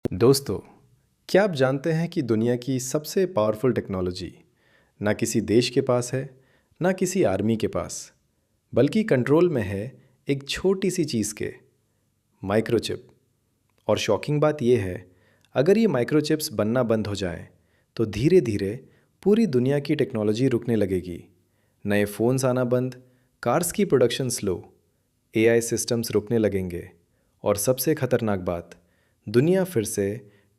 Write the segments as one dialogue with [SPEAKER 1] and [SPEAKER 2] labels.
[SPEAKER 1] दोस्तों, क्या आप जानते हैं कि दुनिया की सबसे पावरफुल टेक्नोलॉजी ना किसी देश के पास है, ना किसी आर्मी के पास, बल्कि कंट्रोल में है एक छोटी सी चीज़ के, माइक्रोचिप। और शॉकिंग बात यह है, अगर ये माइक्रोचिप्स बनना बंद हो जाएं, तो धीरे धीरे पूरी दुनिया की टेक्नोलॉजी रुकने लगेगी। नए फ़ोन्स आना बंद, कार्स की प्रोडक्शन स्लो, एआई सिस्टम्स रुकने लगेंगे और सबसे खतरनाक बात, दुनिया फिर से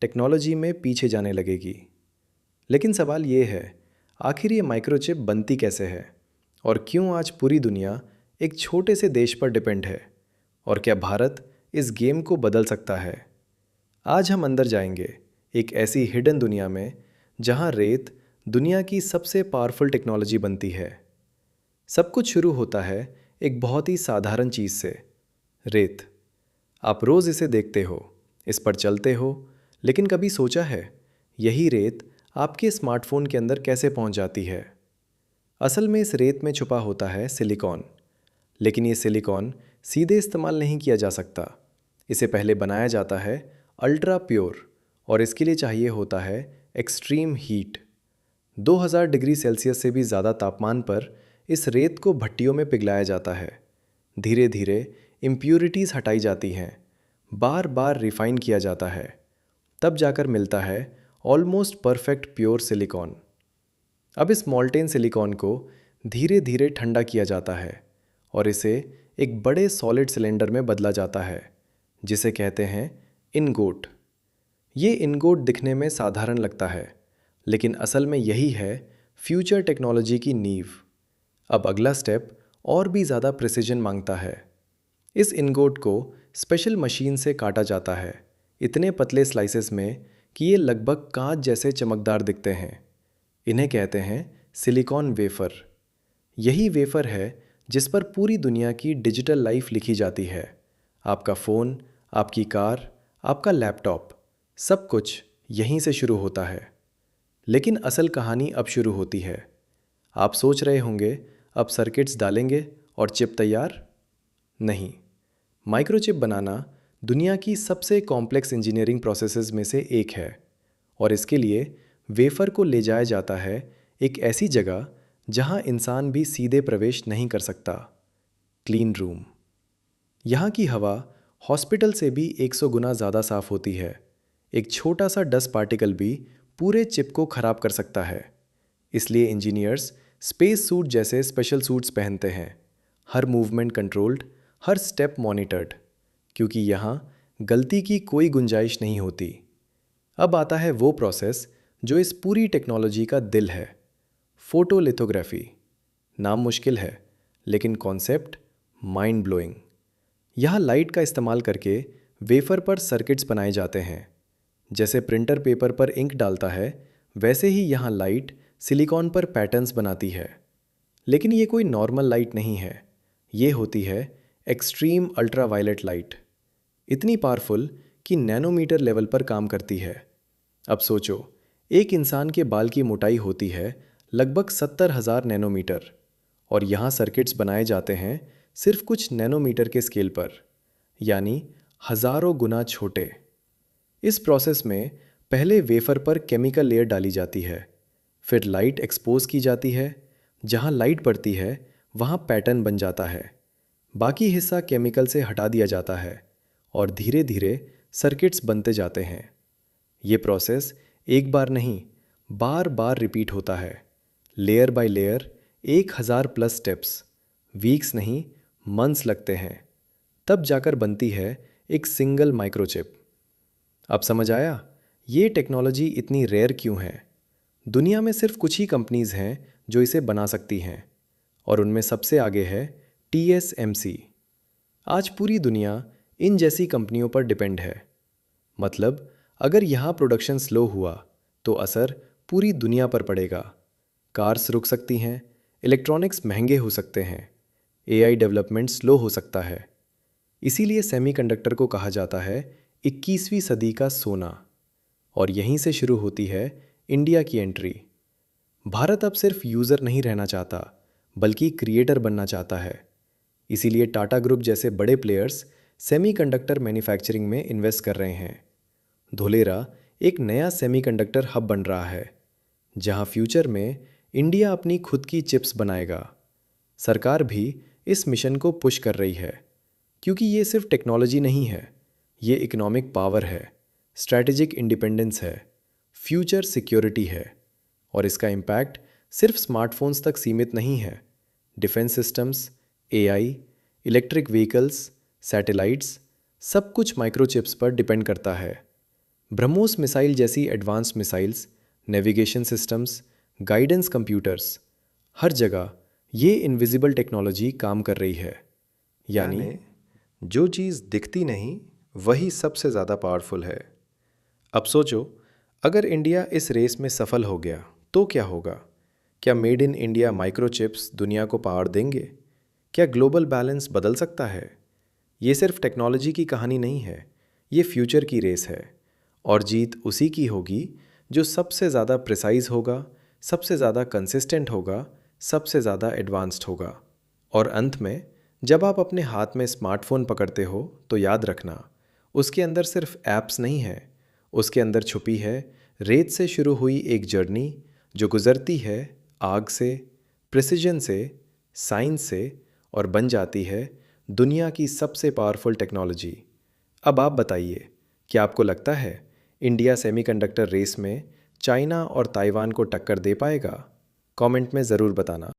[SPEAKER 1] टेक्नोलॉजी में पीछे जाने लगेगी। लेकिन सवाल ये है, आखिर ये माइक्रोचिप बनती कैसे है और क्यों आज पूरी दुनिया एक छोटे से देश पर डिपेंड है? और क्या भारत इस गेम को बदल सकता है? आज हम अंदर जाएंगे एक ऐसी हिडन दुनिया में जहां रेत दुनिया की सबसे पावरफुल टेक्नोलॉजी बनती है। सब कुछ शुरू होता है एक बहुत ही साधारण चीज़ से, रेत। आप रोज़ इसे देखते हो, इस पर चलते हो, लेकिन कभी सोचा है यही रेत आपके स्मार्टफोन के अंदर कैसे पहुंच जाती है? असल में इस रेत में छुपा होता है सिलिकॉन। लेकिन ये सिलिकॉन सीधे इस्तेमाल नहीं किया जा सकता। इसे पहले बनाया जाता है अल्ट्रा प्योर, और इसके लिए चाहिए होता है एक्सट्रीम हीट। 2000 डिग्री सेल्सियस से भी ज़्यादा तापमान पर इस रेत को भट्टियों में पिघलाया जाता है। धीरे धीरे इम्प्यूरिटीज़ हटाई जाती हैं, बार बार रिफाइन किया जाता है, तब जाकर मिलता है ऑलमोस्ट परफेक्ट प्योर सिलिकॉन। अब इस मॉल्टेन सिलिकॉन को धीरे धीरे ठंडा किया जाता है और इसे एक बड़े सॉलिड सिलेंडर में बदला जाता है, जिसे कहते हैं इनगोट। ये इनगोट दिखने में साधारण लगता है, लेकिन असल में यही है फ्यूचर टेक्नोलॉजी की नींव। अब अगला स्टेप और भी ज़्यादा प्रिसिजन मांगता है। इस इनगोट को स्पेशल मशीन से काटा जाता है, इतने पतले स्लाइसेस में कि ये लगभग कांच जैसे चमकदार दिखते हैं। इन्हें कहते हैं सिलिकॉन वेफर। यही वेफर है जिस पर पूरी दुनिया की डिजिटल लाइफ लिखी जाती है। आपका फ़ोन, आपकी कार, आपका लैपटॉप, सब कुछ यहीं से शुरू होता है। लेकिन असल कहानी अब शुरू होती है। आप सोच रहे होंगे, अब सर्किट्स डालेंगे और चिप तैयार? नहीं। माइक्रोचिप बनाना दुनिया की सबसे कॉम्प्लेक्स इंजीनियरिंग प्रोसेसेस में से एक है, और इसके लिए वेफर को ले जाया जाता है एक ऐसी जगह जहां इंसान भी सीधे प्रवेश नहीं कर सकता, क्लीन रूम। यहाँ की हवा हॉस्पिटल से भी 100 गुना ज़्यादा साफ होती है। एक छोटा सा डस्ट पार्टिकल भी पूरे चिप को खराब कर सकता है। इसलिए इंजीनियर्स स्पेस सूट जैसे स्पेशल सूट्स पहनते हैं, हर मूवमेंट कंट्रोल्ड, हर स्टेप मॉनिटर्ड, क्योंकि यहाँ गलती की कोई गुंजाइश नहीं होती। अब आता है वो प्रोसेस जो इस पूरी टेक्नोलॉजी का दिल है, फोटोलिथोग्राफी। नाम मुश्किल है, लेकिन कॉन्सेप्ट माइंड ब्लोइंग। यहाँ लाइट का इस्तेमाल करके वेफर पर सर्किट्स बनाए जाते हैं। जैसे प्रिंटर पेपर पर इंक डालता है, वैसे ही यहाँ लाइट सिलिकॉन पर पैटर्न्स बनाती है। लेकिन ये कोई नॉर्मल लाइट नहीं है, ये होती है एक्सट्रीम अल्ट्रावायलेट लाइट। इतनी पावरफुल कि नैनोमीटर लेवल पर काम करती है। अब सोचो, एक इंसान के बाल की मोटाई होती है लगभग 70,000 नैनोमीटर, और यहाँ सर्किट्स बनाए जाते हैं सिर्फ कुछ नैनोमीटर के स्केल पर, यानी हज़ारों गुना छोटे। इस प्रोसेस में पहले वेफर पर केमिकल लेयर डाली जाती है, फिर लाइट एक्सपोज की जाती है। जहाँ लाइट पड़ती है वहाँ पैटर्न बन जाता है, बाकी हिस्सा केमिकल से हटा दिया जाता है, और धीरे धीरे सर्किट्स बनते जाते हैं। ये प्रोसेस एक बार नहीं, बार बार रिपीट होता है, layer by layer, 1000+ steps. Weeks नहीं, मंथ्स लगते हैं, तब जाकर बनती है एक सिंगल माइक्रोचिप। अब समझ आया ये टेक्नोलॉजी इतनी रेयर क्यों है? दुनिया में सिर्फ कुछ ही कंपनीज हैं जो इसे बना सकती हैं, और उनमें सबसे आगे है TSMC। आज पूरी दुनिया इन जैसी कंपनियों पर डिपेंड है। मतलब अगर यहाँ प्रोडक्शन स्लो हुआ तो असर पूरी दुनिया पर पड़ेगा। कार्स रुक सकती हैं, इलेक्ट्रॉनिक्स महंगे हो सकते हैं, AI डेवलपमेंट स्लो हो सकता है। इसीलिए सेमीकंडक्टर को कहा जाता है 21वीं सदी का सोना। और यहीं से शुरू होती है इंडिया की एंट्री। भारत अब सिर्फ यूज़र नहीं रहना चाहता, बल्कि क्रिएटर बनना चाहता है। इसीलिए टाटा ग्रुप जैसे बड़े प्लेयर्स सेमीकंडक्टर मैन्युफैक्चरिंग में इन्वेस्ट कर रहे हैं। धुलेरा एक नया सेमीकंडक्टर हब बन रहा है, जहां फ्यूचर में इंडिया अपनी खुद की चिप्स बनाएगा। सरकार भी इस मिशन को पुश कर रही है, क्योंकि ये सिर्फ टेक्नोलॉजी नहीं है, ये इकोनॉमिक पावर है, स्ट्रैटेजिक इंडिपेंडेंस है, फ्यूचर सिक्योरिटी है। और इसका इम्पैक्ट सिर्फ स्मार्टफोन्स तक सीमित नहीं है। Defence systems, AI, electric vehicles, satellites, सब कुछ माइक्रोचिप्स पर डिपेंड करता है। ब्रह्मोस मिसाइल जैसी advance missiles, navigation systems, guidance computers, हर जगह ये इनविजिबल टेक्नोलॉजी काम कर रही है। यानी जो चीज़ दिखती नहीं वही सबसे ज़्यादा पावरफुल है। अब सोचो, अगर इंडिया इस रेस में सफल हो गया तो क्या होगा? क्या मेड इन इंडिया माइक्रोचिप्स दुनिया को पावर देंगे? क्या ग्लोबल बैलेंस बदल सकता है? ये सिर्फ टेक्नोलॉजी की कहानी नहीं है, ये फ्यूचर की रेस है। और जीत उसी की होगी जो सबसे ज़्यादा प्रिसाइज होगा, सबसे ज़्यादा कंसिस्टेंट होगा, सबसे ज़्यादा एडवांस्ड होगा। और अंत में जब आप अपने हाथ में स्मार्टफोन पकड़ते हो तो याद रखना, उसके अंदर सिर्फ ऐप्स नहीं है, उसके अंदर छुपी है रेत से शुरू हुई एक जर्नी जो गुजरती है आग से, प्रिसिजन से, साइंस से और बन जाती है दुनिया की सबसे पावरफुल टेक्नोलॉजी। अब आप बताइए, क्या आपको लगता है इंडिया सेमीकंडक्टर रेस में चाइना और ताइवान को टक्कर दे पाएगा? कमेंट में ज़रूर बताना।